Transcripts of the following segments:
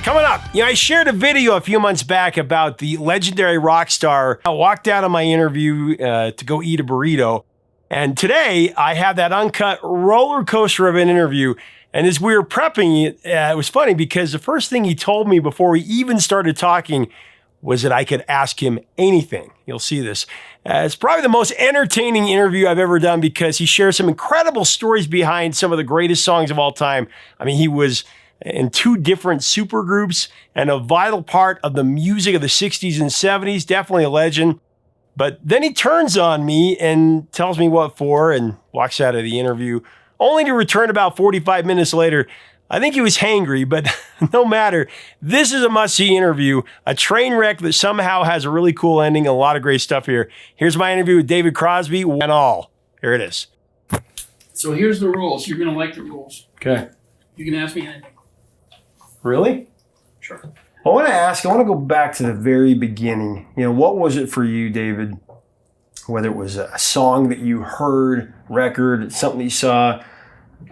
Coming up, I shared a video a few months back about the legendary rock star. I walked out of my interview to go eat a burrito. And today, I have that uncut roller coaster of an interview. And as we were prepping it, it was funny because the first thing he told me before we even started talking was that I could ask him anything. You'll see this. It's probably the most entertaining interview I've ever done because he shares some incredible stories behind some of the greatest songs of all time. I mean, he was in 2 different supergroups and a vital part of the music of the 60s and 70s, definitely a legend. But then he turns on me and tells me what for and walks out of the interview, only to return about 45 minutes later. I think he was hangry, but no matter. This is a must-see interview, a train wreck that somehow has a really cool ending, a lot of great stuff here. Here's my interview with David Crosby and all. Here it is. So here's the rules. You're going to like the rules. Okay. You can ask me anything. Really? Sure. I want to go back to the very beginning. What was it for you, David? Whether it was a song that you heard, record, something you saw,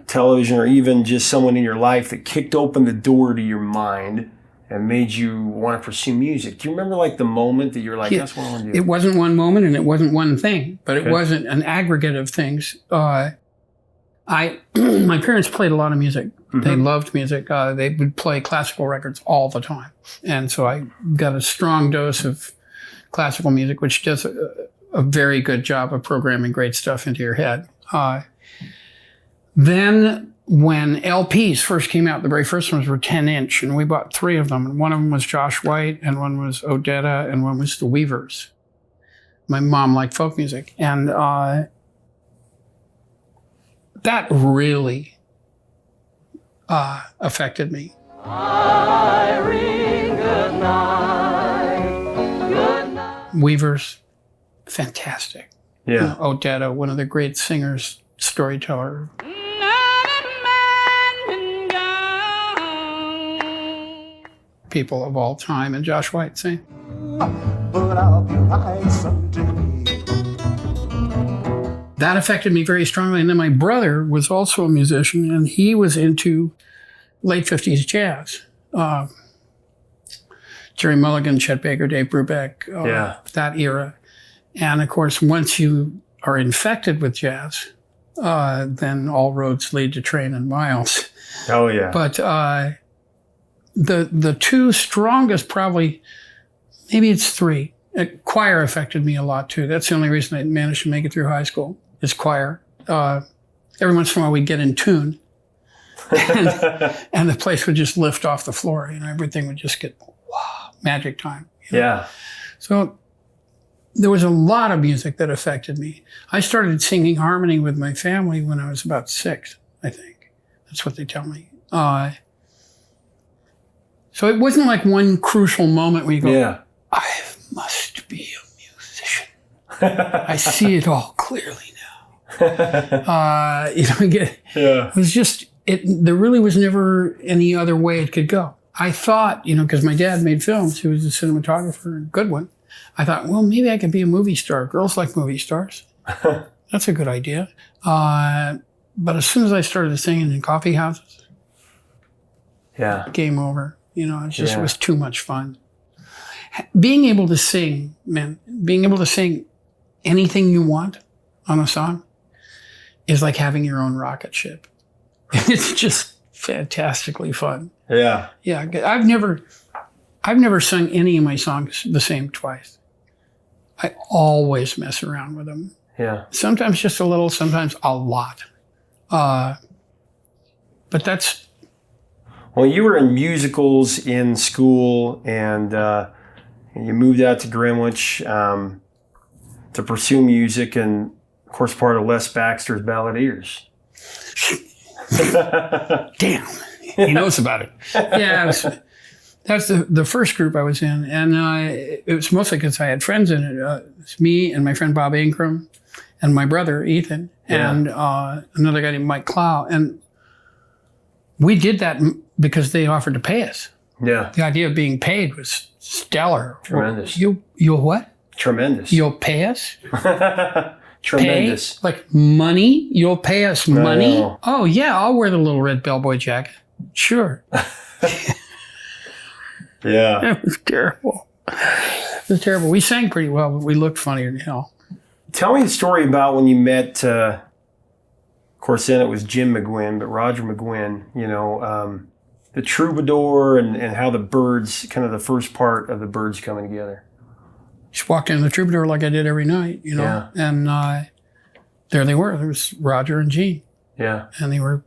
television, or even just someone in your life that kicked open the door to your mind and made you want to pursue music. Do you remember the moment that you were like, that's what I want to do? It wasn't one moment and it wasn't one thing, but it wasn't an aggregate of things. My parents played a lot of music. Mm-hmm. They loved music. They would play classical records all the time. And so I got a strong dose of classical music, which does a very good job of programming great stuff into your head. Then when LPs first came out, the very first ones were 10-inch, and we bought 3 of them. And one of them was Josh White, and one was Odetta, and one was the Weavers. My mom liked folk music. And that really affected me. Good night. Weavers, fantastic. Yeah. Odetta, one of the great singers, storyteller. People of all time, and Josh White saying. But I'll be right someday. That affected me very strongly. And then my brother was also a musician, and he was into late 50s jazz. Jerry Mulligan, Chet Baker, Dave Brubeck, that era. And of course, once you are infected with jazz, then all roads lead to Train and Miles. Oh, yeah. But the 2 strongest, probably, maybe it's 3. Choir affected me a lot too. That's the only reason I managed to make it through high school, is choir. Every once in a while we'd get in tune and the place would just lift off the floor. Everything would just get, wow, magic time. Yeah. So there was a lot of music that affected me. I started singing harmony with my family when I was about 6, I think. That's what they tell me. So it wasn't like one crucial moment where you go, I must be a musician. I see it all clearly now. It was just, there really was never any other way it could go. I thought, because my dad made films, he was a cinematographer, a good one. I thought, well, maybe I could be a movie star. Girls like movie stars. That's a good idea. But as soon as I started singing in coffee houses, game over. It was too much fun. Being able to sing, man, being able to sing anything you want on a song is like having your own rocket ship. It's just fantastically fun. Yeah. Yeah. I've never sung any of my songs the same twice. I always mess around with them. Yeah. Sometimes just a little, sometimes a lot. But that's... Well, you were in musicals in school, and you moved out to Greenwich to pursue music, and of course part of Les Baxter's Balladeers. Damn, he knows about it. Yeah, that's the first group I was in, and it was mostly because I had friends in it. It's me and my friend Bob Ingram, and my brother Ethan, and another guy named Mike Clow, and we did that because they offered to pay us. Yeah. The idea of being paid was stellar. Tremendous. You'll what? Tremendous. You'll pay us? Tremendous. Pay? Like money? You'll pay us money? No. Oh, yeah, I'll wear the little red bellboy jacket. Sure. Yeah. It was terrible. It was terrible. We sang pretty well, but we looked funnier than hell. Tell me the story about when you met, of course, then it was Jim McGuinn, but Roger McGuinn, the Troubadour and how the Byrds, kind of the first part of the Byrds coming together. Just walked in the Troubadour like I did every night, Yeah. and there they were. There was Roger and Gene. Yeah. And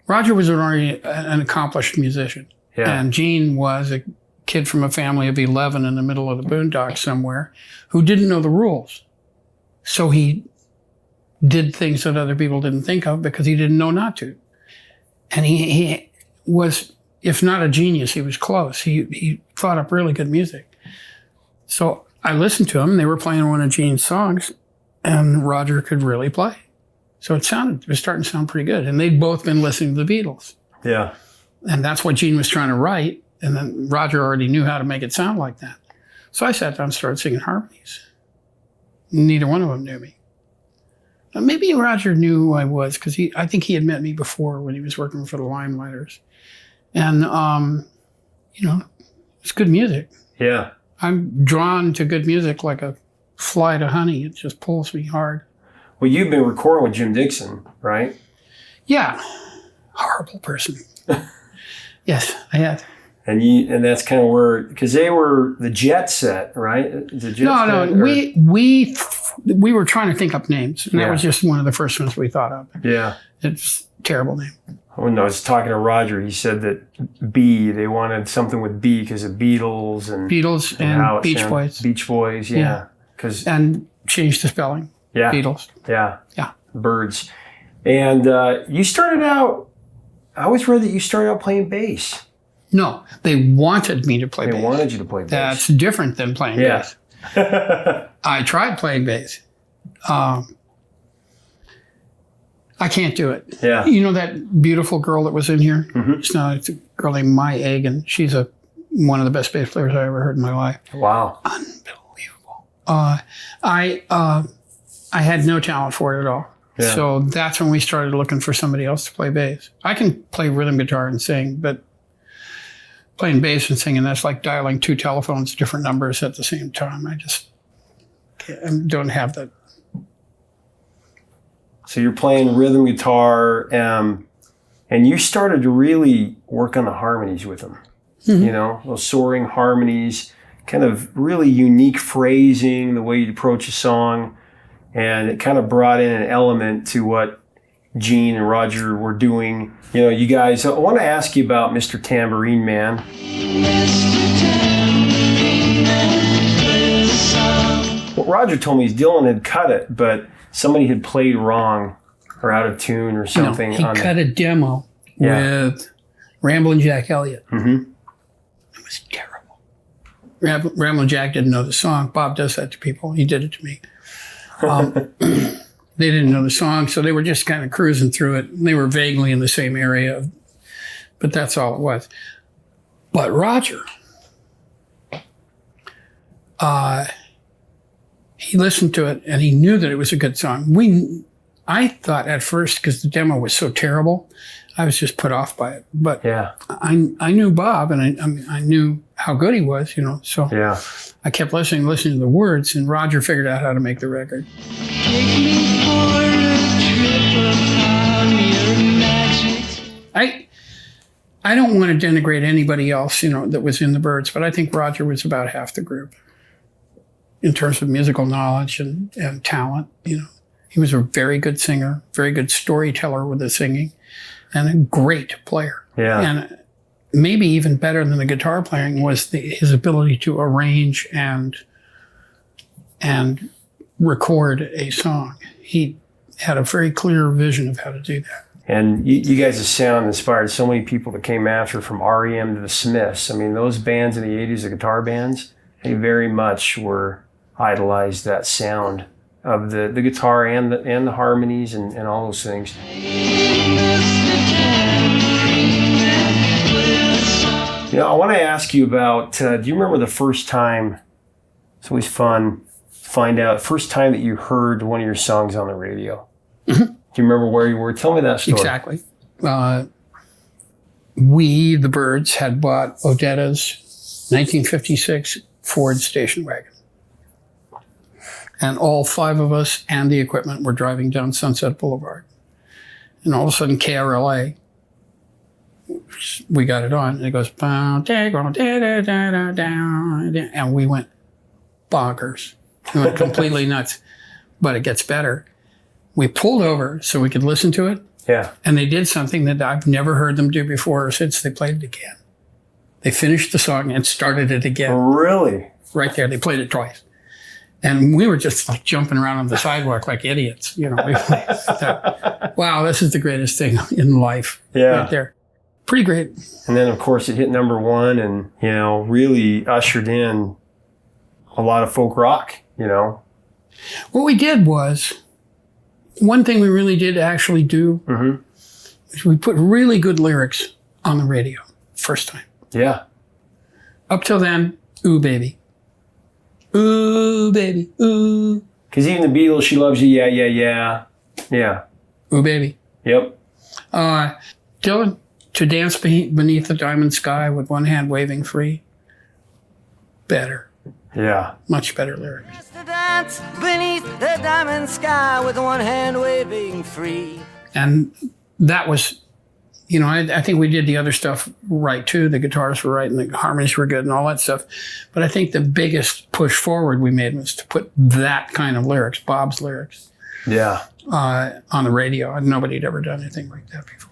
Roger was already an accomplished musician. Yeah. And Gene was a kid from a family of 11 in the middle of the boondocks somewhere who didn't know the rules. So he did things that other people didn't think of because he didn't know not to. And he was, if not a genius, he was close. He thought up really good music. So I listened to him. They were playing one of Gene's songs, and Roger could really play. So it was starting to sound pretty good. And they'd both been listening to the Beatles. Yeah. And that's what Gene was trying to write. And then Roger already knew how to make it sound like that. So I sat down and started singing harmonies. Neither one of them knew me. Maybe Roger knew who I was because I think he had met me before when he was working for the Limelighters. And, it's good music. Yeah. I'm drawn to good music like a fly to honey. It just pulls me hard. Well, you've been recording with Jim Dixon, right? Yeah. Horrible person. Yes, I had. And that's kind of where, because they were the Jet Set, right? The Jet No, we were trying to think up names, and that was just one of the first ones we thought of. Yeah. It's a terrible name. When I was talking to Roger, he said that B, they wanted something with B because of Beatles and Beach Boys. Beach Boys, yeah. And changed the spelling. Yeah. Beatles. Yeah. Yeah. Byrds. And you started out, I always read that you started out playing bass. No, they wanted me to play bass. They wanted you to play bass. That's different than playing bass. I tried playing bass. I can't do it. Yeah. You know that beautiful girl that was in here? Mm-hmm. It's a girl named Mai Egan. She's one of the best bass players I ever heard in my life. Wow. Unbelievable. I had no talent for it at all. Yeah. So that's when we started looking for somebody else to play bass. I can play rhythm guitar and sing, but playing bass and singing, that's like dialing two telephones, different numbers at the same time. I just don't have that. So you're playing rhythm guitar, and you started to really work on the harmonies with them. Mm-hmm. Those soaring harmonies, kind of really unique phrasing, the way you approach a song. And it kind of brought in an element to what Gene and Roger were doing. You guys, I want to ask you about Mr. Tambourine Man. Well, Roger told me Dylan had cut it, but somebody had played wrong or out of tune or something. No, he cut a demo with Ramblin' Jack Elliott. Mm-hmm. It was terrible. Ramblin' Jack didn't know the song. Bob does that to people. He did it to me. They didn't know the song, so they were just kind of cruising through it. They were vaguely in the same area, but that's all it was. But Roger, he listened to it and he knew that it was a good song. I thought at first, because the demo was so terrible, I was just put off by it. But I knew Bob, and I knew how good he was, So I kept listening to the words, and Roger figured out how to make the record. Take me for a trip upon your magic. I don't want to denigrate anybody else, that was in the Byrds, but I think Roger was about half the group in terms of musical knowledge and talent. He was a very good singer, very good storyteller with the singing, and a great player. Yeah. And maybe even better than the guitar playing was his ability to arrange and record a song. He had a very clear vision of how to do that. And you guys' sound inspired so many people that came after, from REM to the Smiths. I mean, those bands in the 80s, the guitar bands, they very much idolized that sound of the guitar and the harmonies and all those things. I want to ask you about, do you remember the first time, it's always fun to find out, first time that you heard one of your songs on the radio? Mm-hmm. Do you remember where you were? Tell me that story. Exactly. We, the Byrds, had bought Odetta's 1956 Ford station wagon. And all 5 of us and the equipment were driving down Sunset Boulevard. And all of a sudden, KRLA, we got it on, and it goes, and we went bonkers. We went completely nuts. But it gets better. We pulled over so we could listen to it. Yeah. And they did something that I've never heard them do before or since. They played it again. They finished the song and started it again. Really? Right there. They played it twice. And we were just like jumping around on the sidewalk like idiots. You know, we thought, wow, this is the greatest thing in life. Yeah. Right there. Pretty great. And then, of course, it hit #1 and, you know, really ushered in a lot of folk rock, you know. What we did was, one thing we really did actually do is we put really good lyrics on the radio first time. Yeah. Up till then, ooh, baby. Ooh, baby, ooh. Because even the Beatles, She Loves You, yeah, yeah, yeah. Yeah. Ooh, baby. Yep. Dylan, To Dance Beneath the Diamond Sky with One Hand Waving Free. Better. Yeah. Much better lyrics. To dance beneath the diamond sky with one hand waving free. And that was, you know, I think we did the other stuff right too. The guitars were right and the harmonies were good and all that stuff. But I think the biggest push forward we made was to put that kind of lyrics, Bob's lyrics, Yeah. On the radio. And nobody had ever done anything like that before.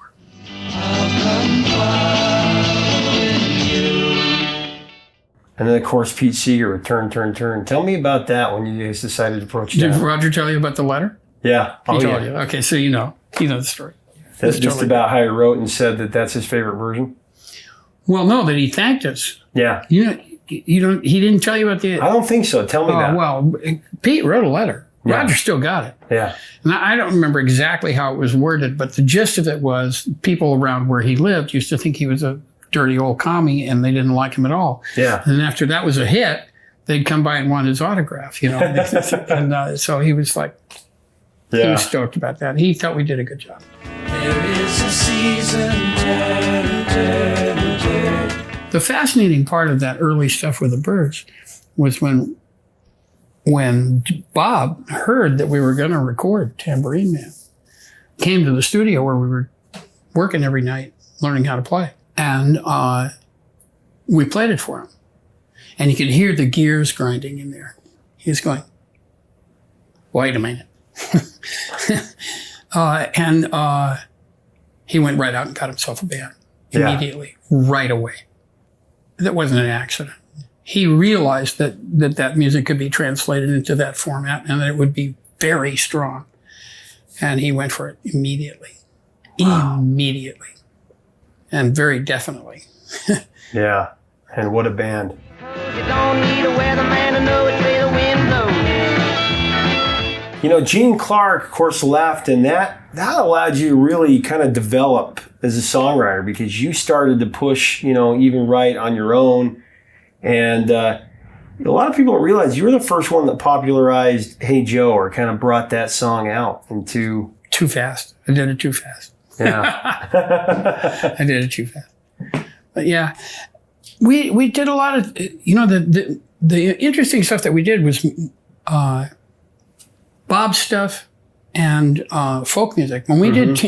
And then, of course, Pete Seeger with Turn, Turn, Turn. Tell me about that when you guys decided to approach Did that. Roger tell you about the letter? Yeah. He told you. Okay, so you know the story. That's just about how he wrote and said that that's his favorite version? Well, no, that he thanked us. Yeah. You know, he didn't tell you about the... I don't think so. Tell me that. Well, Pete wrote a letter. Yeah. Roger still got it. Yeah. And I don't remember exactly how it was worded, but the gist of it was people around where he lived used to think he was a dirty old commie and they didn't like him at all. Yeah. And after that was a hit, they'd come by and want his autograph, you know. And so he was like, he was stoked about that. He thought we did a good job. There is a season. The fascinating part of that early stuff with the Byrds was when Bob heard that we were going to record Tambourine Man, came to the studio where we were working every night, learning how to play. And we played it for him. And you could hear the gears grinding in there. He was going, wait a minute. And he went right out and got himself a band immediately, right away. That wasn't an accident. He realized that music could be translated into that format and that it would be very strong. And he went for it immediately. Wow. Immediately. And very definitely. Yeah. And what a band. You don't need a weatherman to know which way the wind blows. You know, Gene Clark, of course, left, and that allowed you to really kind of develop as a songwriter because you started to push, you know, even write on your own. And a lot of people don't realize you were the first one that popularized Hey Joe or kind of brought that song out into... Too fast. I did it too fast. Yeah. I did it too fast. But yeah, we did a lot of, you know, the interesting stuff that we did was Bob's stuff and folk music. When we did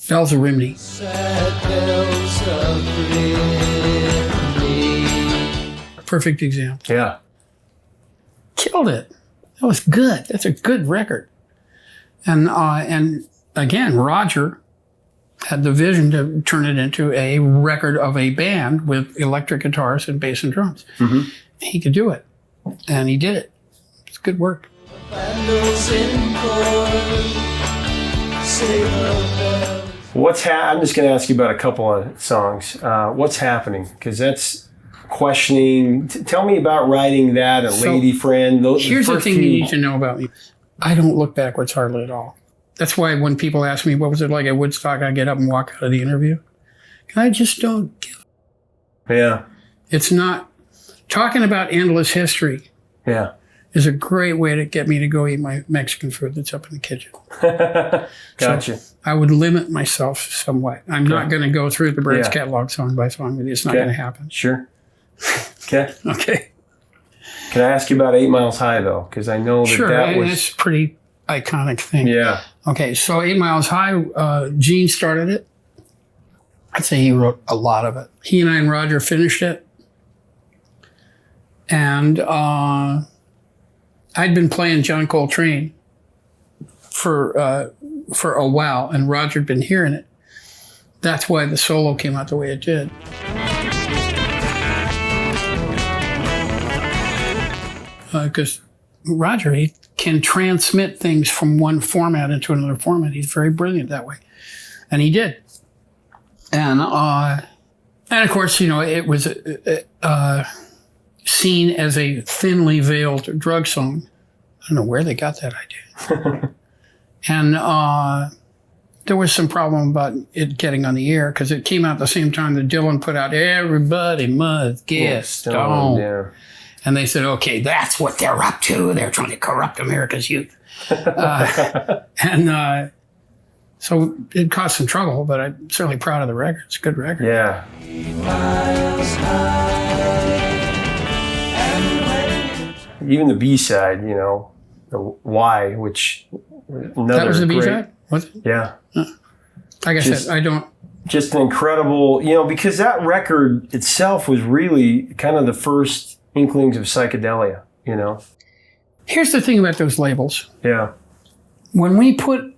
Bells of Rimney. Perfect example. Yeah. Killed it. That was good. That's a good record. And again, Roger had the vision to turn it into a record of a band with electric guitars and bass and drums. Mm-hmm. He could do it. And he did it. It's good work. I'm just going to ask you about a couple of songs. What's Happening? Because that's questioning. Tell me about writing that, Lady Friend. Here's the thing you need to know about me. I don't look backwards hardly at all. That's why when people ask me, what was it like at Woodstock, I get up and walk out of the interview. I just don't give. Yeah. It's not talking about endless history. Yeah. is a great way to get me to go eat my Mexican food that's up in the kitchen. Gotcha. So I would limit myself somewhat. I'm not going to go through the Byrds catalog song by song with you. It's not going to happen. Sure. Okay. Okay. Can I ask you about 8 Miles High, though? Because I know that was... It's a pretty iconic thing. Yeah. Okay, so 8 Miles High, Gene started it. I'd say he wrote a lot of it. He and I and Roger finished it. And I'd been playing John Coltrane for a while, and Roger had been hearing it. That's why the solo came out the way it did. Because Roger, he can transmit things from one format into another format. He's very brilliant that way. And he did. And of course, you know, it was seen as a thinly veiled drug song. I don't know where they got that idea. And there was some problem about it getting on the air because it came out the same time that Dylan put out Everybody Must Get Stoned. Yeah. And they said, okay, that's what they're up to. They're trying to corrupt America's youth. So it caused some trouble, but I'm certainly proud of the record. It's a good record. Yeah. Even the B-side, you know, the Y, which another that was the B-side? Was it? Yeah. Like I said, I don't... Just an incredible, you know, because that record itself was really kind of the first inklings of psychedelia, you know? Here's the thing about those labels. Yeah. When we put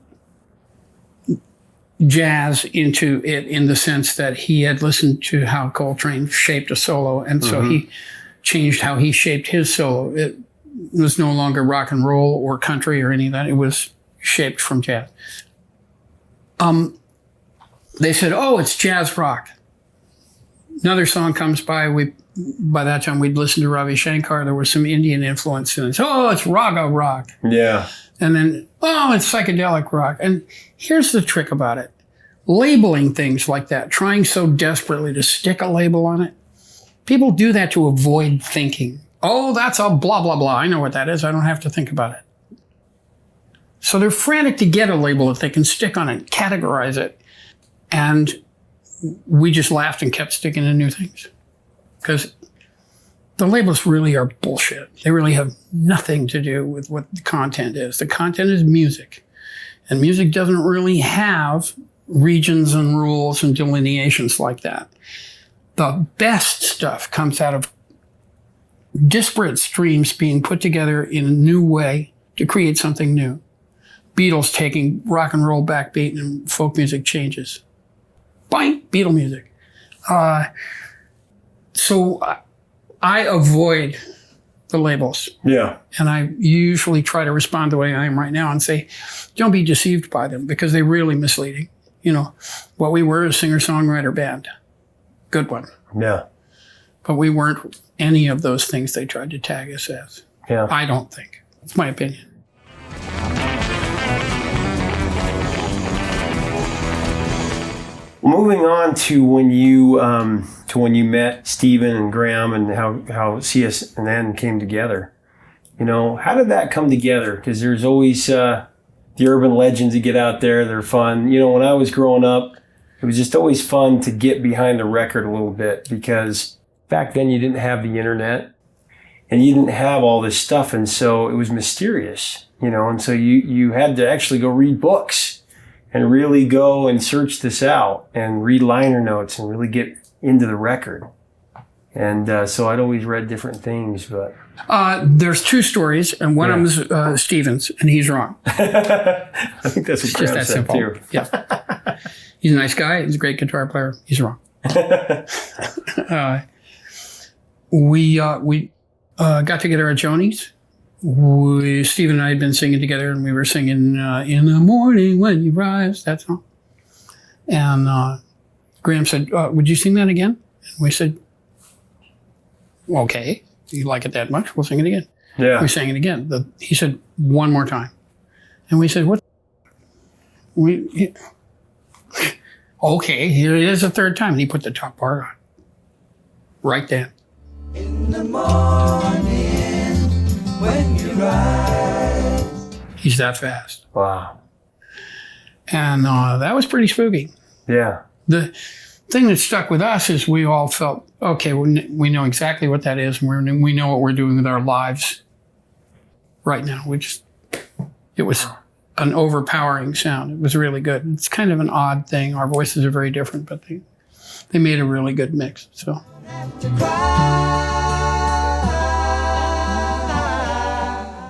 jazz into it in the sense that he had listened to how Coltrane shaped a solo, and so he changed how he shaped his solo. It was no longer rock and roll or country or any of that. It was shaped from jazz. They said, oh, it's jazz rock. Another song comes by, by that time we'd listened to Ravi Shankar. There was some Indian influence in it. Oh, it's raga rock. Yeah. And then, oh, it's psychedelic rock. And here's the trick about it. Labeling things like that, trying so desperately to stick a label on it. People do that to avoid thinking. Oh, that's a blah, blah, blah. I know what that is. I don't have to think about it. So they're frantic to get a label that they can stick on it, categorize it. And we just laughed and kept sticking to new things. Because the labels really are bullshit. They really have nothing to do with what the content is. The content is music. And music doesn't really have regions and rules and delineations like that. The best stuff comes out of disparate streams being put together in a new way to create something new. Beatles taking rock and roll backbeat and folk music changes. Bang, Beatle music. So I avoid the labels. Yeah. And I usually try to respond the way I am right now and say, don't be deceived by them because they're really misleading. You know, what we were is a singer-songwriter band. Good one. Yeah. But we weren't any of those things they tried to tag us as. Yeah. I don't think. It's my opinion. Moving on to when you met Stephen and Graham and how CSN came together. You know, how did that come together? Because there's always the urban legends that get out there. They're fun. You know, when I was growing up, it was just always fun to get behind the record a little bit because back then you didn't have the internet and you didn't have all this stuff. And so it was mysterious, you know, and so you had to actually go read books and really go and search this out and read liner notes and really get into the record. And so I'd always read different things, but... there's two stories, and one of them is Stephen's, and he's wrong. I think that's what Graham just that said simple. too. Yeah. He's a nice guy. He's a great guitar player. He's wrong. We got together at Joni's. Stephen and I had been singing together, and we were singing In the Morning When You Rise, that song. And Graham said, would you sing that again? And we said, okay, you like it that much, we'll sing it again. Yeah. We sang it again. He said, one more time. And we said, what? Okay, here it is a third time. And he put the top part on. Right then. In the morning when you He's that fast. Wow. And that was pretty spooky. Yeah. The thing that stuck with us is we all felt, okay, we know exactly what that is, and we know what we're doing with our lives right now. It was an overpowering sound. It was really good. It's kind of an odd thing. Our voices are very different, but they made a really good mix. So.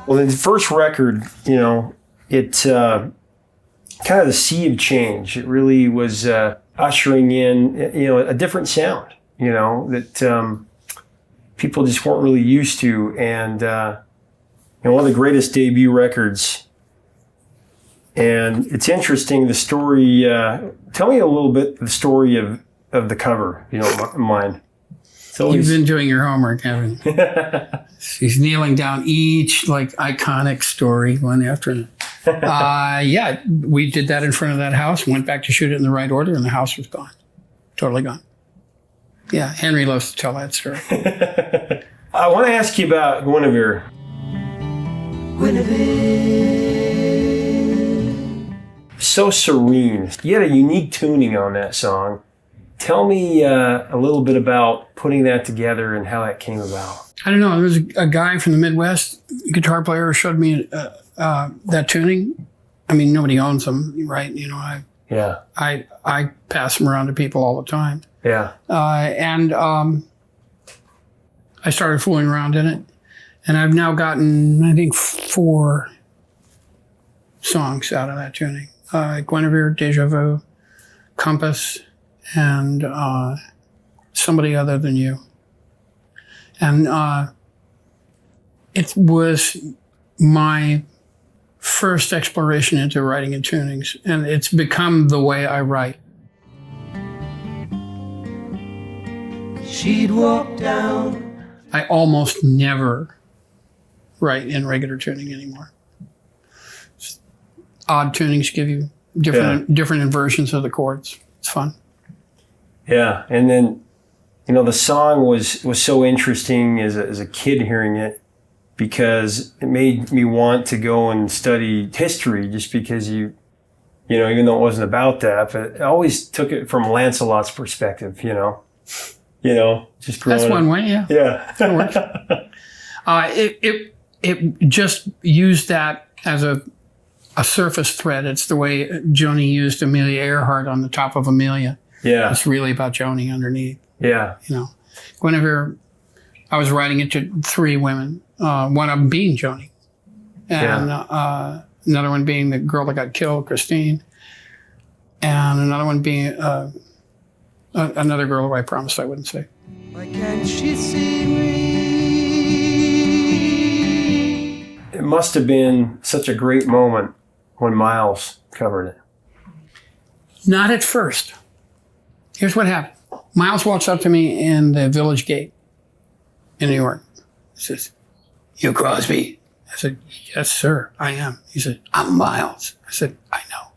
Well, the first record, you know, it kind of the sea of change. It really was ushering in, you know, a different sound, you know, that people just weren't really used to. And, you know, one of the greatest debut records. And it's interesting, the story, tell me a little bit the story of the cover, if you don't mind. You've been doing your homework, haven't you? She's nailing down each like iconic story one after another. Yeah, we did that in front of that house, went back to shoot it in the right order, and the house was gone. Totally gone. Yeah, Henry loves to tell that story. I want to ask you about Guinnevere. So serene. You had a unique tuning on that song. Tell me a little bit about putting that together and how that came about. I don't know. There was a guy from the Midwest, guitar player, who showed me that tuning. I mean, nobody owns them, right? You know, I pass them around to people all the time. Yeah. And I started fooling around in it. And I've now gotten, I think, 4 songs out of that tuning. Guinnevere, Deja Vu, Compass, and Somebody Other Than You. And it was my first exploration into writing and tunings, and it's become the way I write. She'd walk down. I almost never write in regular tuning anymore. Odd tunings give you different inversions of the chords. It's fun. Yeah, and then, you know, the song was so interesting as a kid hearing it, because it made me want to go and study history, just because you know, even though it wasn't about that, but I always took it from Lancelot's perspective, you know, just growing That's one way, yeah. Yeah. That works. It just used that as a surface thread. It's the way Joni used Amelia Earhart on the top of Amelia. Yeah. It's really about Joni underneath. Yeah. You know, Guinevere, I was writing it to 3 women, one of them being Joni, and another one being the girl that got killed, Christine, and another one being another girl who I promised I wouldn't say. Why can't she see me? It must have been such a great moment when Miles covered it. Not at first. Here's what happened. Miles walks up to me in the Village Gate in New York. He says, "You Crosby?" I said, "Yes, sir, I am." He said, "I'm Miles." I said, "I know."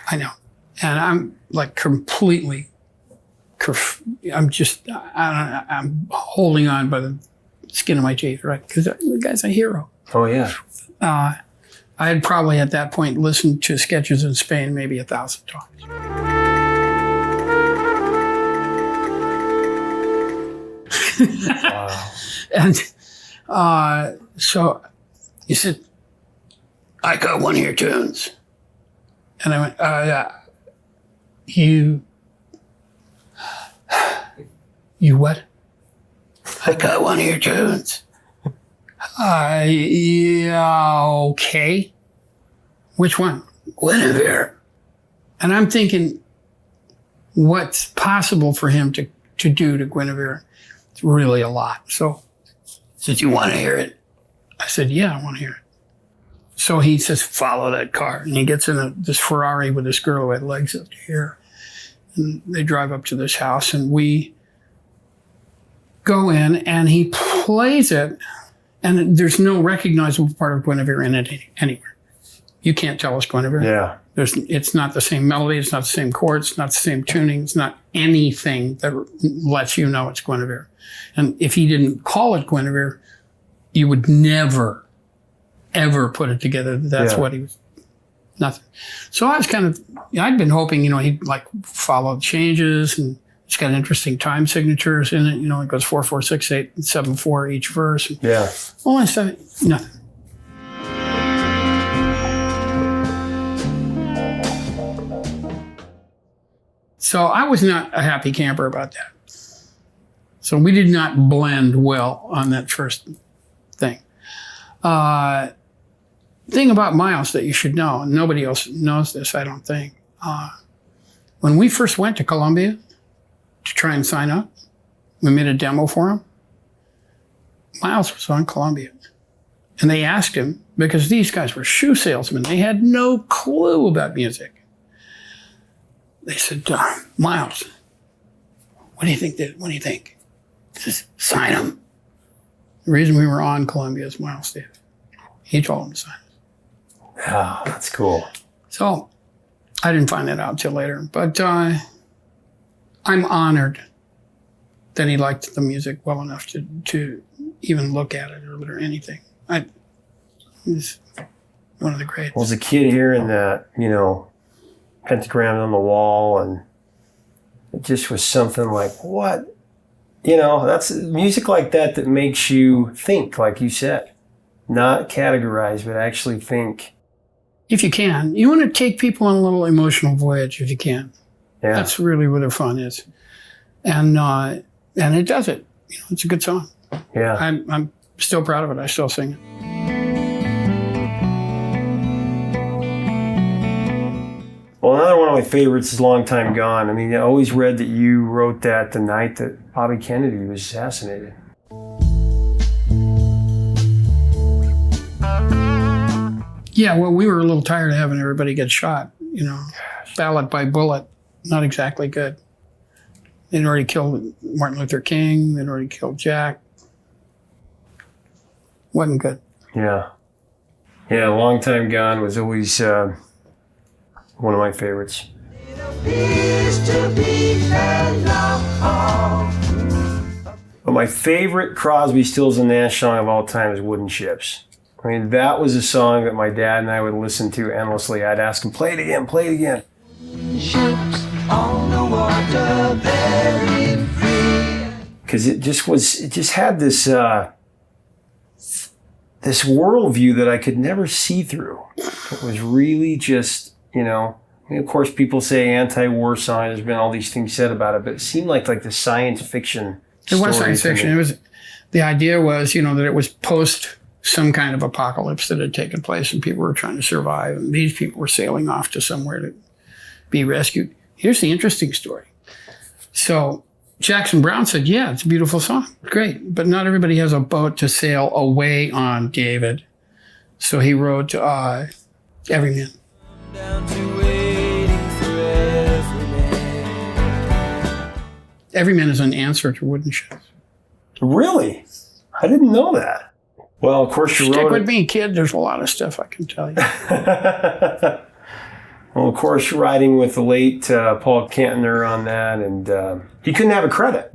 I know. And I'm like completely, I'm holding on by the skin of my teeth, right? Because the guy's a hero. Oh, yeah. I had probably at that point listened to Sketches in Spain maybe 1,000 times. Wow. And so he said, "I got one of your tunes." And I went, You what? "I got one of your tunes." Yeah, okay. "Which one?" "Guinevere." And I'm thinking, what's possible for him to do to Guinevere? It's really a lot. So he said, "You want to hear it?" I said, "Yeah, I want to hear it." So he says, "Follow that car." And he gets in this Ferrari with this girl who had legs up to here. And they drive up to this house, and we go in, and he plays it, and there's no recognizable part of Guinevere in it anywhere. You can't tell it's Guinevere. Yeah. It's not the same melody, it's not the same chords, it's not the same tuning, it's not anything that lets you know it's Guinevere. And if he didn't call it Guinevere, you would never, ever put it together that that's what he was. Nothing. So I was I'd been hoping, he'd like follow changes, and it's got interesting time signatures in it. It goes 4, 4, 6, 8, 7, 4 each verse. Yeah. All that stuff, nothing. So I was not a happy camper about that. So we did not blend well on that first thing. Thing about Miles that you should know, and nobody else knows this, I don't think. When we first went to Columbia to try and sign up, we made a demo for him. Miles was on Columbia. And they asked him, because these guys were shoe salesmen, they had no clue about music. They said, Miles, what do you think? He says, sign him. The reason we were on Columbia is Miles did. He told him to sign us. Oh, that's cool. So I didn't find that out till later. But I'm honored that he liked the music well enough to even look at it or anything. He's one of the greats. Well, as a kid hearing that, pentagram on the wall, and it just was something like, what? That's music like that makes you think, like you said. Not categorize, but actually think. If you can. You want to take people on a little emotional voyage if you can. Yeah. That's really where the fun is. And it does it. It's a good song. Yeah. I'm still proud of it. I still sing it. Well, another one of my favorites is Long Time Gone. I mean, I always read that you wrote that the night that Bobby Kennedy was assassinated. Yeah, well, we were a little tired of having everybody get shot, ballot by bullet. Not exactly good. They'd already killed Martin Luther King. They'd already killed Jack. Wasn't good. Yeah. Yeah, Long Time Gone was always one of my favorites. But my favorite Crosby, Stills, and Nash song of all time is Wooden Ships. I mean, that was a song that my dad and I would listen to endlessly. I'd ask him, play it again, play it again. Ships on the water, very free. Because it just had this this worldview that I could never see through. It was really just, of course, people say anti-war song. There's been all these things said about it, but it seemed like the science fiction. It was science fiction. The idea was, that it was post some kind of apocalypse that had taken place, and people were trying to survive, and these people were sailing off to somewhere to be rescued. Here's the interesting story. So Jackson Browne said, yeah, it's a beautiful song. Great. But not everybody has a boat to sail away on, David. So he wrote Every Man. Every Man is an answer to Wooden Ships. Really? I didn't know that. Well, of course, you wrote it. Stick with me, kid. There's a lot of stuff I can tell you. Well, of course, writing with the late Paul Kantner on that, and he couldn't have a credit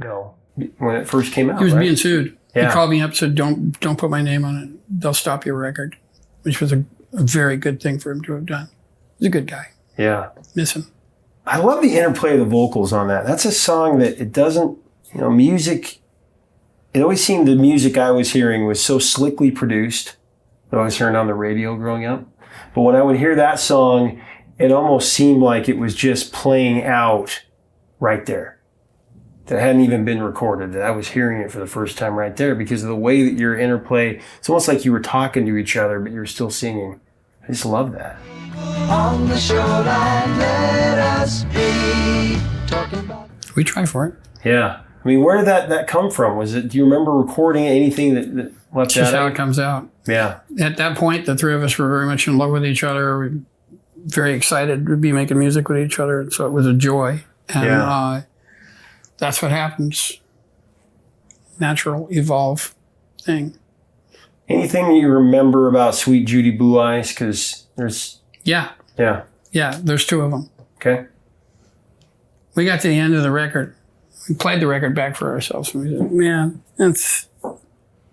when it first came out. He was being sued. Yeah. He called me up and said, "Don't put my name on it. They'll stop your record," which was a very good thing for him to have done. He's a good guy. Yeah, miss him. I love the interplay of the vocals on that. That's a song that it doesn't, music. It always seemed the music I was hearing was so slickly produced that I was hearing on the radio growing up. But when I would hear that song, it almost seemed like it was just playing out right there. That hadn't even been recorded, that I was hearing it for the first time right there because of the way that your interplay, it's almost like you were talking to each other, but you were still singing. I just love that. On the shoreline, let us be talking about. We try for it. Yeah. I mean, where did that come from? Do you remember recording anything that left out? It's just how it comes out. Yeah. At that point, the three of us were very much in love with each other. We were very excited to be making music with each other. So it was a joy. And that's what happens. Natural, evolve thing. Anything that you remember about Sweet Judy Blue Eyes? Because there's... Yeah, there's two of them. Okay. We got to the end of the record. We played the record back for ourselves. And we said, man,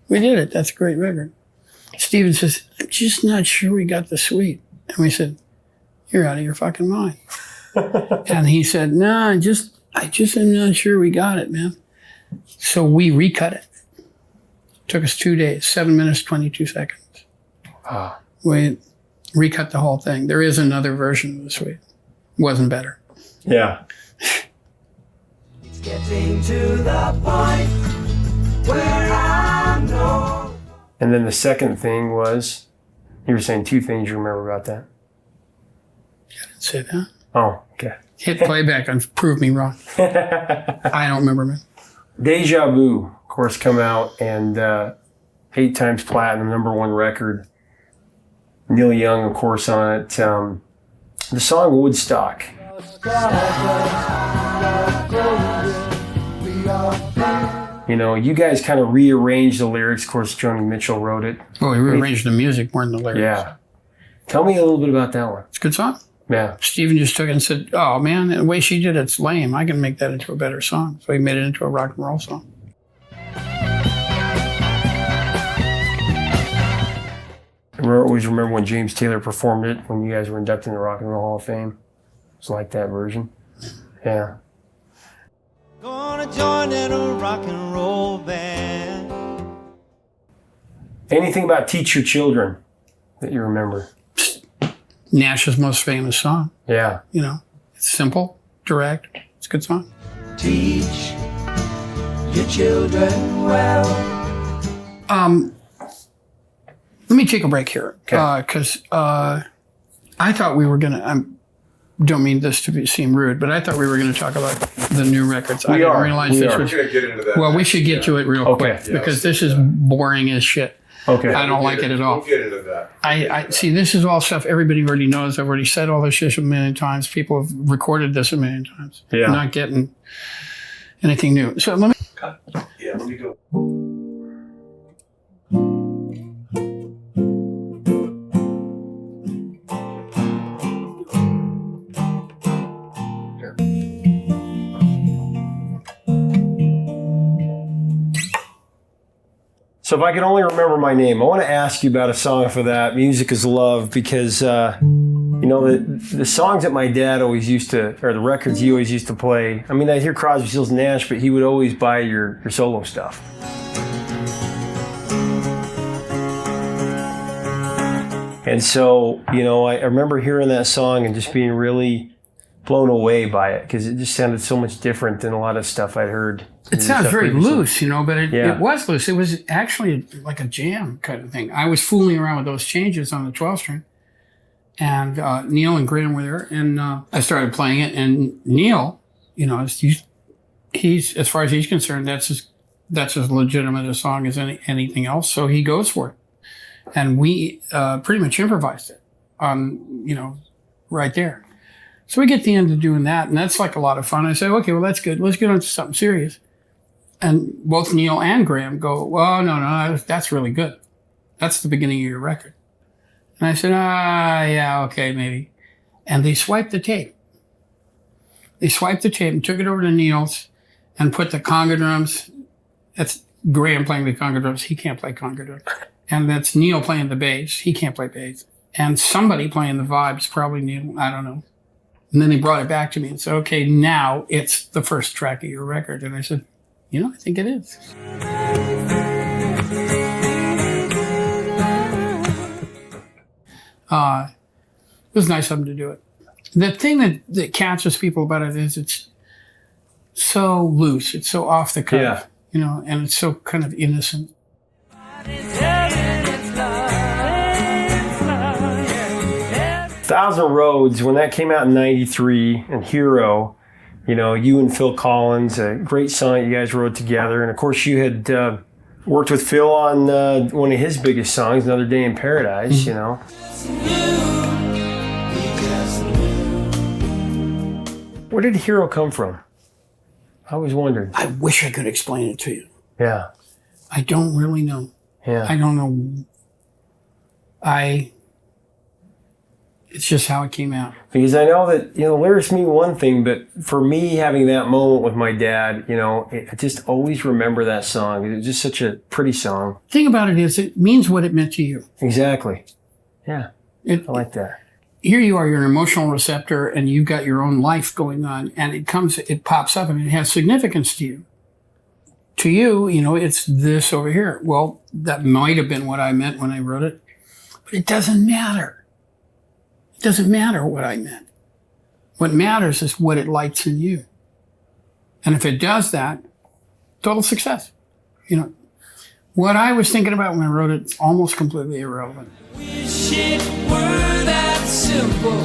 We did it. That's a great record. Steven says, I'm just not sure we got the suite. And we said, you're out of your fucking mind. And he said, no, I just am not sure we got it, man. So we recut it. Took us 2 days, 7 minutes, 22 seconds. We recut the whole thing. There is another version of the suite. Wasn't better. Yeah. It's getting to the point where I know. And then the second thing was, you were saying two things you remember about that. I didn't say that. Oh, okay. Hit playback and prove me wrong. I don't remember, man. Deja Vu, of course, come out and 8 times platinum, #1 record. Neil Young, of course, on it. The song Woodstock. You know, you guys kind of rearranged the lyrics. Of course, Joni Mitchell wrote it. Well, we rearranged the music more than the lyrics. Yeah. Tell me a little bit about that one. It's a good song. Yeah. Steven just took it and said, oh, man, the way she did it's lame. I can make that into a better song. So he made it into a rock and roll song. I always remember when James Taylor performed it, when you guys were inducted in the Rock and Roll Hall of Fame. It was like that version. Yeah. Gonna join in a rock and roll band. Anything about Teach Your Children that you remember? Nash's most famous song. Yeah. You know, it's simple, direct. It's a good song. Teach your children well. Let me take a break here. Okay. Because I thought we were going to, don't mean this to seem rude, but I thought we were going to talk about the new records. I didn't realize this was. We're going to get into that. Well, we should get to it real quick Yeah, because this is boring as shit. Okay. I don't like it at all. We'll get into that. I see. This is all stuff everybody already knows. I've already said all this shit a million times. People have recorded this a million times. Yeah. I'm not getting anything new. So let me. Yeah, let me go. So if I could only remember my name, I want to ask you about a song for that, Music is Love, because, you know, the songs that my dad always used to, or the records he always used to play, I mean, I'd hear Crosby, Stills, Nash, but he would always buy your solo stuff. And so, you know, I remember hearing that song and just being really blown away by it, because it just sounded so much different than a lot of stuff I'd heard. It sounds very loose, you know, but it Yeah. was loose. It was actually like a jam kind of thing. I was fooling around with those changes on the 12-string, and Neil and Graham were there, and I started playing it. And Neil, you know, he's as far as he's concerned, that's as legitimate a song as anything else. So he goes for it, and we pretty much improvised it, you know, right there. So we get to the end of doing that, and that's like a lot of fun. I say, okay, well, that's good. Let's get on to something serious. And both Neil and Graham go, well, no, that's really good. That's the beginning of your record. And I said, yeah, okay, maybe. And they swiped the tape. They swiped the tape and took it over to Neil's and put the conga drums. That's Graham playing the conga drums. He can't play conga drums. And that's Neil playing the bass. He can't play bass. And somebody playing the vibes, probably Neil, I don't know. And then they brought it back to me and said, okay, now it's the first track of your record. And I said, you know, I think it is. It was nice of them to do it. The thing that catches people about it is it's so loose. It's so off the cuff, you know, and it's so kind of innocent. Thousand Roads, when that came out in '93, and Hero, you know, you and Phil Collins, a great song you guys wrote together. And of course, you had worked with Phil on one of his biggest songs, Another Day in Paradise, you know. Where did Hero come from? I always wondered. I wish I could explain it to you. Yeah. I don't really know. Yeah. I don't know. It's just how it came out. Because I know that, lyrics mean one thing, but for me, having that moment with my dad, I just always remember that song. It's just such a pretty song. The thing about it is it means what it meant to you. Exactly. Yeah. I like that. Here you are, you're an emotional receptor, and you've got your own life going on, and it pops up, and it has significance to you. To you, it's this over here. Well, that might have been what I meant when I wrote it, but it doesn't matter. It doesn't matter what I meant. What matters is what it lights in you. And if it does that, total success. What I was thinking about when I wrote it is almost completely irrelevant. Wish it were that simple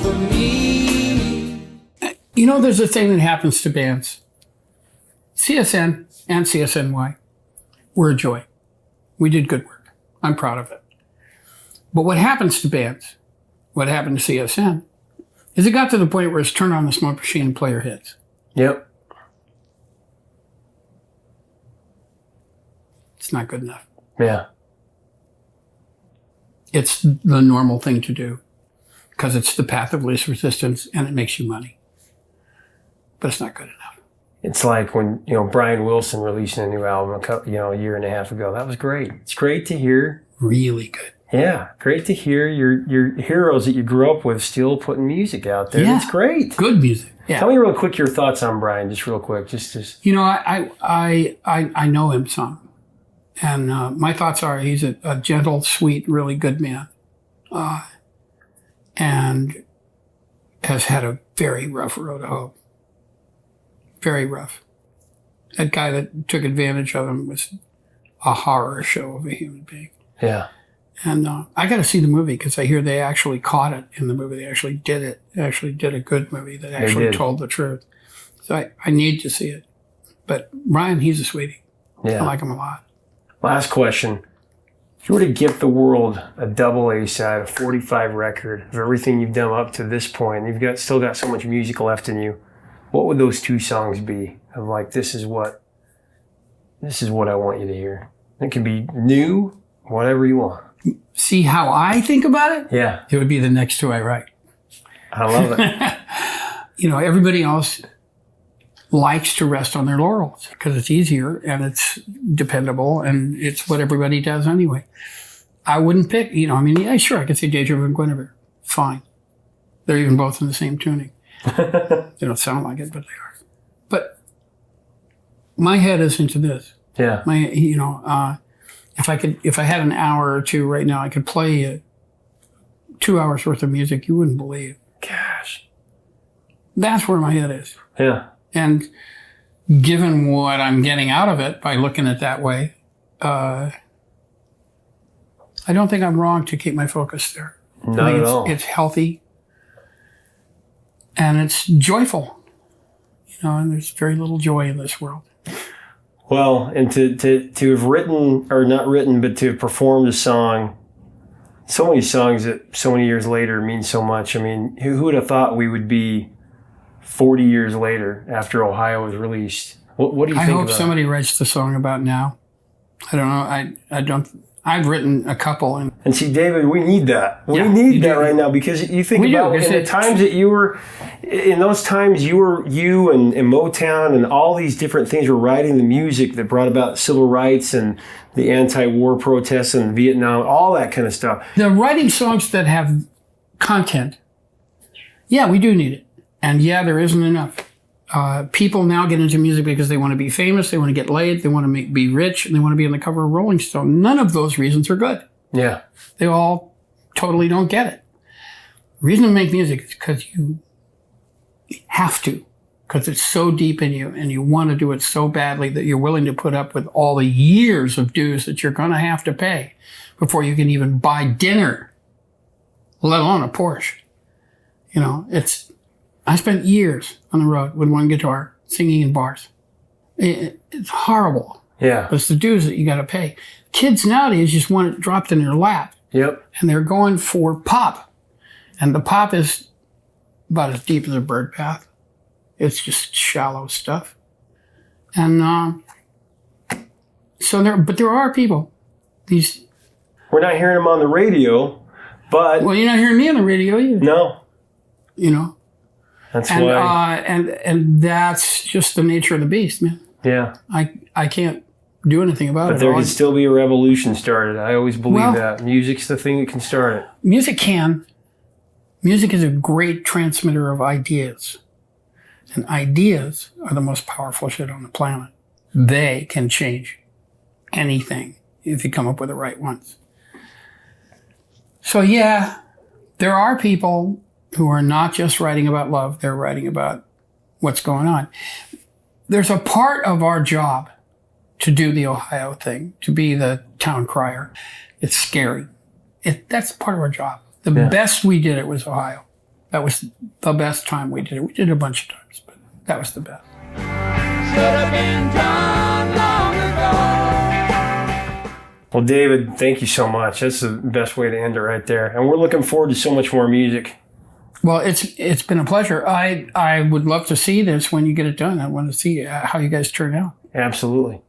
for me. There's a thing that happens to bands. CSN and CSNY were a joy. We did good work. I'm proud of it. But what happens to bands, what happened to CSN, is it got to the point where it's turn on the smoke machine and play your hits. Yep. It's not good enough. Yeah. It's the normal thing to do because it's the path of least resistance and it makes you money. But it's not good enough. It's like when, Brian Wilson releasing a new album a year and a half ago. That was great. It's great to hear. Really good. Yeah, great to hear your heroes that you grew up with still putting music out there. Yeah. It's great. Good music. Yeah. Tell me real quick your thoughts on Brian, just real quick. I know him some. And my thoughts are he's a gentle, sweet, really good man. And has had a very rough road to hoe. Very rough. That guy that took advantage of him was a horror show of a human being. Yeah. And I got to see the movie because I hear they actually caught it in the movie. They actually did it. They actually did a good movie that actually told the truth. So I need to see it. But Brian, he's a sweetie. Yeah. I like him a lot. Last question. If you were to give the world a double A side, a 45 record of everything you've done up to this point, and you've still got so much music left in you, what would those two songs be? Of like, this is what I want you to hear. It can be new, whatever you want. See how I think about it? Yeah. It would be the next two I write. I love it. Everybody else likes to rest on their laurels because it's easier and it's dependable and it's what everybody does anyway. I wouldn't pick, yeah, sure, I could say Deja Vu and Guinevere. Fine. They're even both in the same tuning. They don't sound like it, but they are. But my head is into this. Yeah. If I had an hour or two right now, I could play 2 hours worth of music you wouldn't believe. Gosh. That's where my head is. Yeah. And given what I'm getting out of it by looking at it that way, I don't think I'm wrong to keep my focus there. Not at all. It's healthy and it's joyful. And there's very little joy in this world. Well, and to have written, or not written, but to have performed a song, so many songs that so many years later mean so much. I mean, who would have thought we would be 40 years later after Ohio was released? What do you think about it? I hope somebody writes the song about now. I don't know. I've written a couple. And see, David, we need that. We need that right now because you think about in the times that you were, in those times you and Motown and all these different things were writing the music that brought about civil rights and the anti-war protests in Vietnam, all that kind of stuff. The writing songs that have content, yeah, we do need it. And yeah, there isn't enough. People now get into music because they want to be famous, they want to get laid, they want to be rich, and they want to be on the cover of Rolling Stone. None of those reasons are good. Yeah. They all totally don't get it. The reason to make music is because you have to, because it's so deep in you and you want to do it so badly that you're willing to put up with all the years of dues that you're going to have to pay before you can even buy dinner, let alone a Porsche. I spent years on the road with one guitar, singing in bars. It's horrible. Yeah. But it's the dues that you got to pay. Kids nowadays just want it dropped in their lap. Yep. And they're going for pop. And the pop is about as deep as a bird bath. It's just shallow stuff. And but there are people. We're not hearing them on the radio, But Well, you're not hearing me on the radio either. no, You know, that's and why. and that's just the nature of the beast, man. Yeah. I can't do anything about But it. there All can still be a revolution started. I always believe Well- that. Music's the thing that can start it. Music can. Music is a great transmitter of ideas. And ideas are the most powerful shit on the planet. They can change anything if you come up with the right ones. So yeah, there are people who are not just writing about love, they're writing about what's going on. There's a part of our job to do the Ohio thing, to be the town crier. It's scary. That's part of our job. The best we did it was Ohio. That was the best time we did it. We did it a bunch of times, but that was the best. Should have been done long ago. Well, David, thank you so much. That's the best way to end it right there. And we're looking forward to so much more music. Well, it's been a pleasure. I would love to see this when you get it done. I want to see how you guys turn out. Absolutely.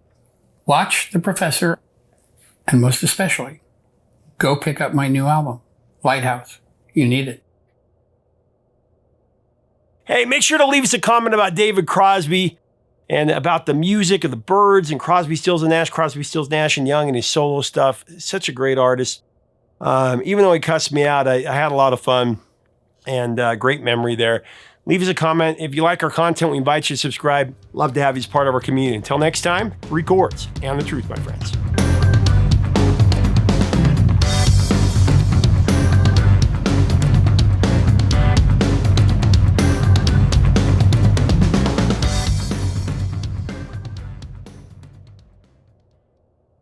Watch The Professor, and most especially, go pick up my new album, Lighthouse. You need it. Hey, make sure to leave us a comment about David Crosby and about the music of the Byrds and Crosby, Stills and Nash, Crosby, Stills, Nash and Young and his solo stuff. Such a great artist. Even though he cussed me out, I had a lot of fun and great memory there. Leave us a comment. If you like our content, we invite you to subscribe. Love to have you as part of our community. Until next time, records and the truth, my friends.